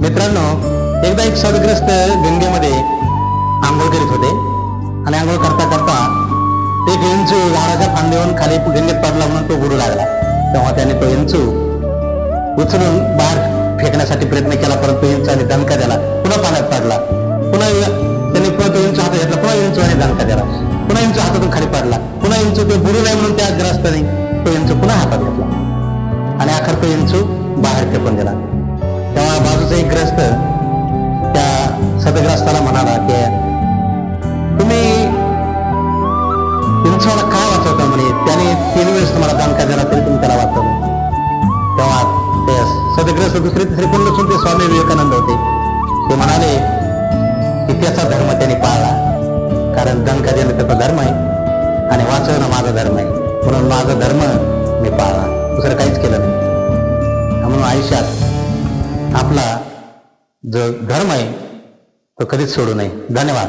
मित्रांनो, एकदा एक सदग्रस्त गंगेमध्ये आंघोळ करीत होते आणि आंघोळ करता करता एक इंचू झाडाच्या फांदीवरून खाली गंगेत पडला म्हणून तो बुडू लागला. तेव्हा त्याने तो इंचू उचलून बाहेर फेकण्यासाठी प्रयत्न केला, परंतु इंचाने दणका दिला, पुन्हा पाण्यात पडला. पुन्हा त्याने तो इंचू हातात घेतला, पुन्हा इंचूने दणका दिला, पुन्हा इंचू हातातून खाली पडला, पुन्हा इंचू ते बुडू नये म्हणून त्या ग्रस्ताने तो इंचू पुन्हा हातात घेतला आणि अखेर तो इंचू बाहेर फेकून दिला. तेव्हा बाजूचा एक ग्रस्त त्या सदग्रस्ताला म्हणाला की तुम्ही इंचूला काय वाचवता म्हणे, त्याने 3 वेळेस तुम्हाला दणका दिला तरी तुम्ही त्याला वाचवलं. तेव्हा ते सदग्रस्त दुसरे तिसरे कोण नसून ते स्वामी विवेकानंद होते. ते म्हणाले की त्याचा धर्म त्याने पाळला, कारण दणका देणं त्याचा धर्म आहे आणि वाचवणं माझा धर्म आहे, म्हणून माझा धर्म मी पाळला, दुसरं काहीच केलं नाही. म्हणून आयुष्यात आपला जो धर्म आहे तो कधीच सोडू नये. धन्यवाद.